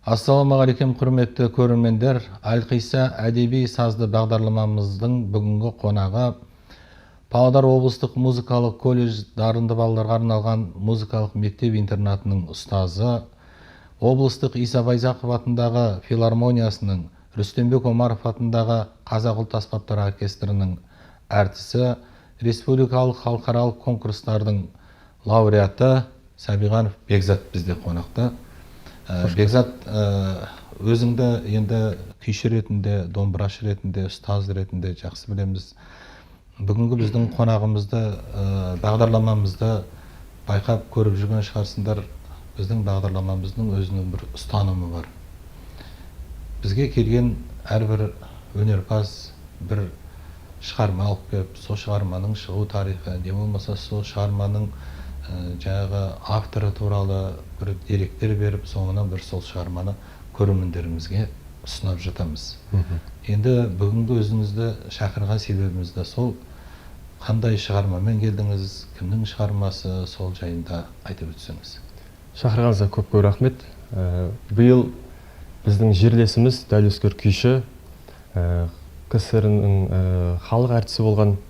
Ассалаумағалейкум, құрметті көрермендер. Әлқисса әдеби сазды бағдарламамыздың бүгінгі қонағы Павлодар облыстық музыкалық колледж дарынды балаларға арналған музыкалық мектеп-интернатының ұстазы, облыстық Иса Байзақов атындағы филармониясының, Рүстембек Омаров атындағы Қазақ ұлт аспаптар оркестрінің әртісі, республикалық халықаралық конкурстардың лауреаты Сәбиғанов Бекзат бізде қонақта. Бекзат, өзіңді енді күйші ретінде, домбырашы ретінде, ұстаз ретінде жақсы білеміз. Бүгінгі біздің қонағымызды, бағдарламамызды байқап көріп жүрген шығарсыңдар. Біздің бағдарламамыздың өзінің бір ұстанымы бар. Бізге келген әрбір өнерпаз бір шығарма алып келіп, сол шығарманың шығу тарихы, не болмаса сол шығарманың жаңағы авторы туралы бір деректер беріп, соңынан бір сол шығарманы көрермендерімізге ұсынып жатамыз. Енді бүгінгі өзіңізді шақырған себебімізді сол қандай шығармамен келдіңіз, кімнің шығармасы, сол жайында айтып өтсеңіз. Шақырғаныңызға көп рахмет. Биыл біздің жерлесіміз дәулескер күйші, КСР-ның халық әртісі болған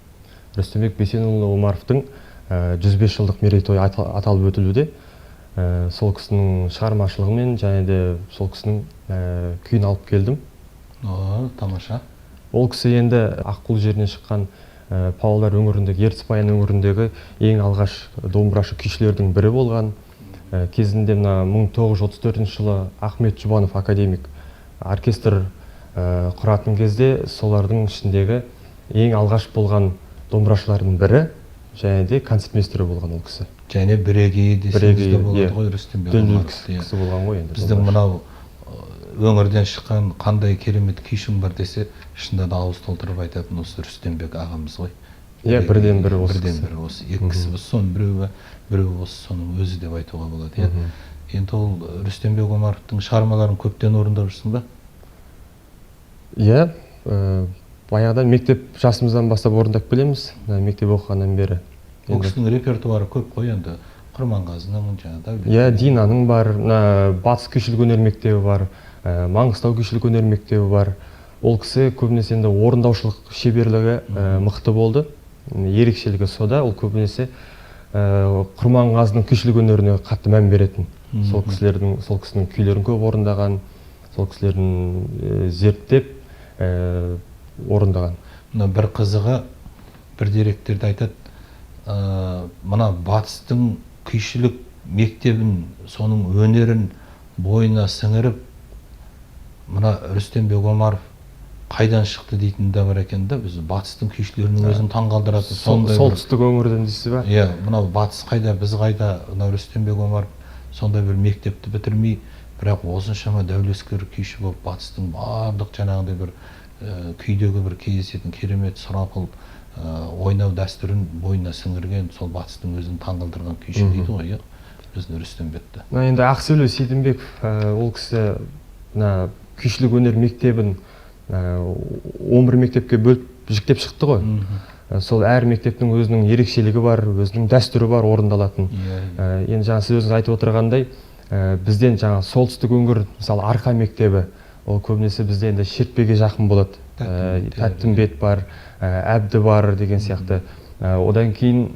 Рүстембек Бейсенұлы Омаровтың 105 жылдық мерейтойы аталып өтілуде. Сол кісінің шығармашылығымен және де сол кісінің күйін алып келдім. Тамаша. Ол кісі енді Аққул жерінен шыққан Павлодар өңіріндегі, Ертіс-Баян өңіріндегі ең алғаш домбырашы күйшілердің бірі болған. Кезінде 1934 жылы Ахмет Жұбанов академик оркестр құратын кезде солардың ішіндегі ең алғаш болған домбырашылардың бірі және де концертмейстері болған ол кісі. Және бірегей десеңіз де болады ғой, Рүстембек Омаров кісі болған ғой енді. Біздің мынау өңірден шыққан қандай керемет күйшім бар десе, ішінде дауыс толтырып айтатын осы Рүстембек ағамыз ғой. Иә, бірден бірі осы. Бірден бірі осы. Екі кісі біз соның біреуі осы соның өзі деп айтуға болады. Енді ол Рүстембек Омаровтың шығармаларын көптен орындап жүрсің ба? Иә, баяғыдан мектеп жасымыздан бастап орындап келеміз, мектеп оқығаннан бері. Ол кісінің репертуары көп қой енді. Құрманғазының жаңағы. Иә, Динаның бар, Батыс күйшілік өнер мектебі бар, Маңғыстау күйшілік өнер мектебі бар. Ол кісі көбінесе енді орындаушылық шеберлігі мықты болды. Ерекшелігі сода, ол көбінесе Құрманғазының күйшілік өнеріне қатты мән беретін. Сол кісінің күйлерін көп орындаған, сол кісілерін зерттеп орындаған. Бір қызығы, бір деректерді айтады, мына батыстың күйшілік мектебін, соның өнерін бойына сіңіріп, мына Рүстембек Омаров қайдан шықты дейтін де бар екен да, біз батыстың күйшілерінің өзін таңғалдырады. Солтүстік өңірден дейсіз ба? Иә, мынау батыс қайда, біз қайда, мына Рүстембек Омаров сондай бір мектепті бітірмей, бірақ осыншама дәулескер күйші болып, батыстың барлық жаңағыдай бір күйдегі бір кездесетін керемет сұрапыл ойнау дәстүрін бойына сіңірген, сол батыстың өзін таңғалдырған күйші дейді ғой, біздің Рүстембекті. Енді Ақселеу Сейдімбеков, ол кісі күйшілік өнер мектебін 11 мектепке бөліп жіктеп шықты ғой. Сол әр мектептің өзінің ерекшелігі бар, өзінің дәстүрі бар орындалатын. Енді жаңа сіз өзіңіз айтып отырғандай, бізден жаңа солтүстік өңір, мысалы Арқа мектебі, ол көбінесе бізде енді Шертпеге жақын болады. Тәттімбет бар, Әбді бар деген сияқты. Одан кейін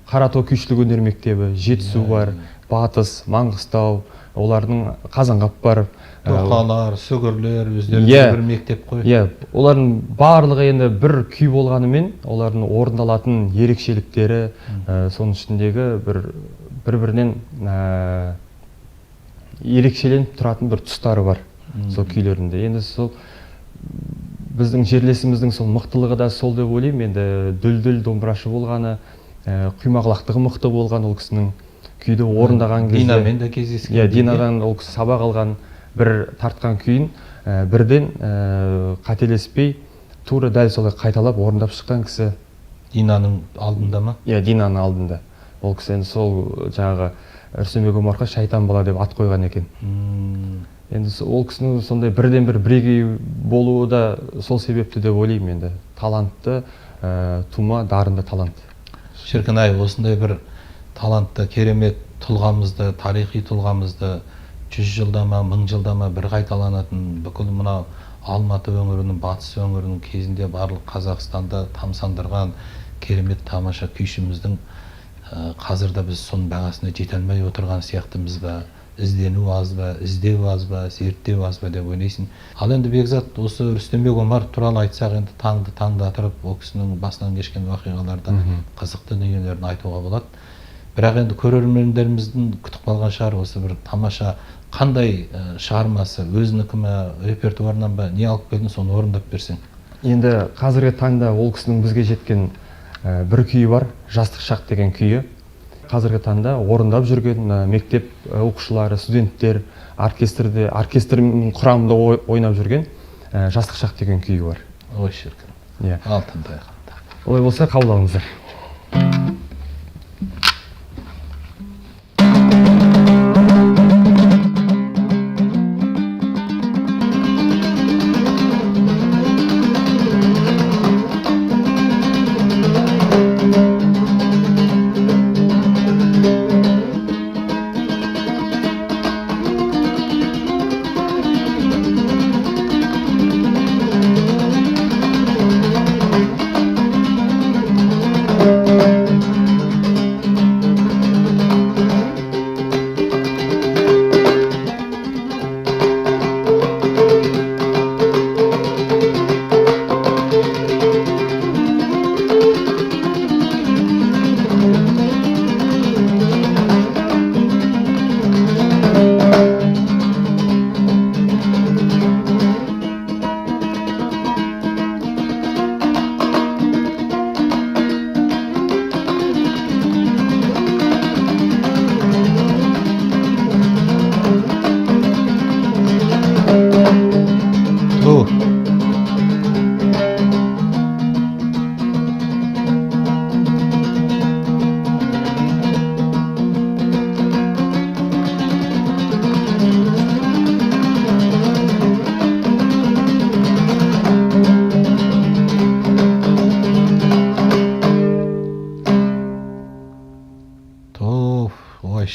Қаратау күйшілік өнер мектебі, Жетісу бар, Батыс, Маңғыстау, олардың Қазанғап бар. Тоқалар, Сүгірлер, өздерінде бір мектеп қой. Иә, олардың барлығы енді бір күй болғанымен, олардың орындалатын ерекшеліктері, соның ішіндегі бір-бірінен ерекшеленіп тұратын бір тұстары бар сол күйлерінде. Енді сол біздің жерлесіміздің сол мықтылығы да сол деп ойлаймын. Енді дүлдүл домбырашы болғаны, құймағлақтығы мықты болған ол кісінің күйді орындаған кезде. Динамен де кездескен. Иә, Динадан ол кісі сабақ алған бір тартқан күйін бірден қателеспей, тура дәл солай қайталап орындап шыққан кісі. Динаның алдында ма? Иә, Динаның алдында. Ол кісі енді сол жаңағы Рүстембек Омаровқа шайтан бала деп ат қойған екен. Енді ол кісінің сондай бірден бір бірегей болуы да сол себепті деп ойлаймын енді. Талантты, тума, дарынды талант. Шіркін-ай, осындай бір талантты, керемет тұлғамызды, тарихи тұлғамызды 100 жылдама, 1000 жылдама бір қайталанатын бүкіл мынау Алматы өңірінің, Батыс өңірінің кезінде барлық Қазақстанда тамсандырған керемет тамаша күйшіміздің қазірде біз соның бағасына жете алмай отырған сияқтымыз ба, іздену аз ба, іздеу аз ба, зерттеу аз ба деп ойлайсың. Ал енді Бекзат, осы Рүстембек Омаров туралы айтсақ, енді таңдатырып, ол кісінің басынан кешкен уақиғаларды, қызықты дүниелерін айтуға болады. Бірақ енді көрермендеріміздің күтіп қалған шығар, осы бір тамаша қандай шығармасы, өзінікі ме, репертуарынан ба, не алып келдің, соны орындап берсең. Енді қазіргі таңда ол кісінің бізге жеткен бір күйі бар, Жастық шақ деген күйі. Қазіргі таңда орындап жүрген мектеп оқушылары, студенттер, оркестрдің құрамында ойнап жүрген Жастық шақ деген күйі бар. Ой шіркін. Иә. Ал тыңдайық. Олай болса қабыл алыңыздар.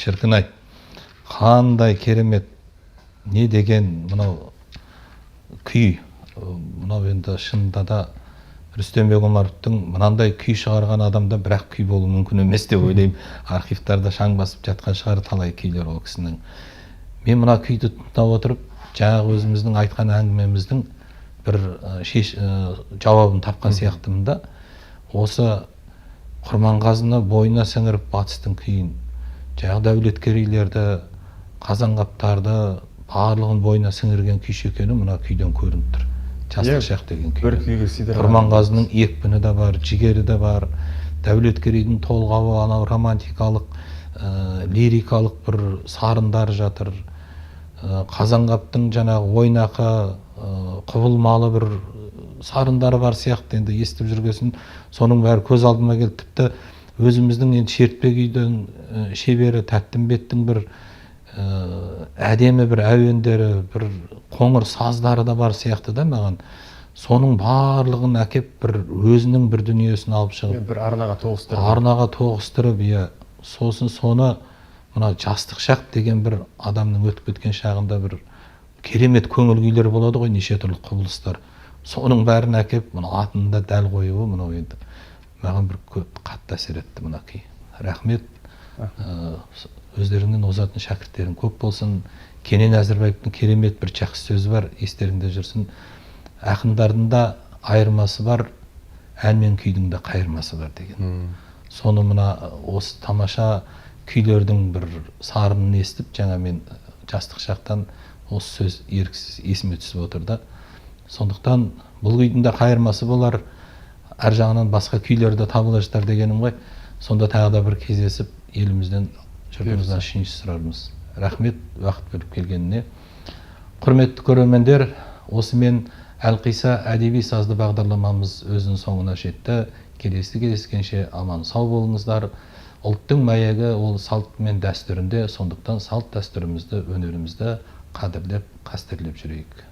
Шіркін айт, қандай керемет, не деген мынау күй. Мынау енді шынында да Рүстембек Омаровтың мынандай күй шығарған адамда бірақ күй болу мүмкін емес деп ойлаймын. Архивтарда шаң басып жатқан шығар талай күйлер ол кісінің. Мен мына күйді тыңдап отырып, жаңағы өзіміздің айтқан әңгімеміздің бір жауабын тапқан сияқтымын да. Осы Құрманғазыны бойына сіңіріп батыстың күйін, жаңағы дәулеткерейлерді, қазанғаптарды барлығын бойына сіңірген күйші екені мына күйден көрініп тұр. Жастық шақ деген күй. Құрманғазының екпіні де бар, жігері де бар. Дәулеткерейдің толғауы, анау романтикалық, лирикалық бір сарындары жатыр. Қазанғаптың жаңағы ойнақы, құбылмалы бір сарындары бар сияқты, енді естіп жүргесін соның бәрі көз алдыма келді. Тіпті өзіміздің енді шертпе күйдің шебері Тәттімбеттің бір әдемі бір әуендері, бір қоңыр саздары да бар сияқты да маған. Соның барлығын әкеп бір өзінің бір дүниесін алып шығып, бір арнаға тоғыстырып, сосын соны мына Жастық шақ деген бір адамның өтіп кеткен шағында бір керемет көңіл күйлер болады ғой, неше түрлі құбылыстар. Соның бәрін әкеп, мына атында дәл қоюы, мынау енді маған бір қатты әсер етті мына күй. Рахмет. Өздеріңнен озатын шәкірттерің көп болсын. Кенен Әзірбаевтың керемет бір жақсы сөзі бар, естеріңде жүрсін. Ақындардың да айырмасы бар, ән мен күйдің де қайырмасы бар деген. Соны мына осы тамаша күйлердің бір сарынын естіп, жаңа мен Жастық шақтан осы сөз еріксіз есіме түсіп отырды. Сондықтан бұл күйдің де қайырмасы болар, әр жағынан басқа күйлерді табыла жатар дегенім ғой. Сонда тағы да бір кездесіп, елімізден, жұртымыздан шынайы сұрармыз. Рахмет уақыт бөліп келгеніне. Құрметті көрермендер, осымен Әлқиса әдеби сазды бағдарламамыз өзінің соңына жетті. Келесі кездескенше аман сау болыңыздар. Ұлттың мәйегі ол салт мен дәстүрінде, сондықтан салт дәстүрімізді, өнерімізді қадірлеп, қастерлеп жүрейік.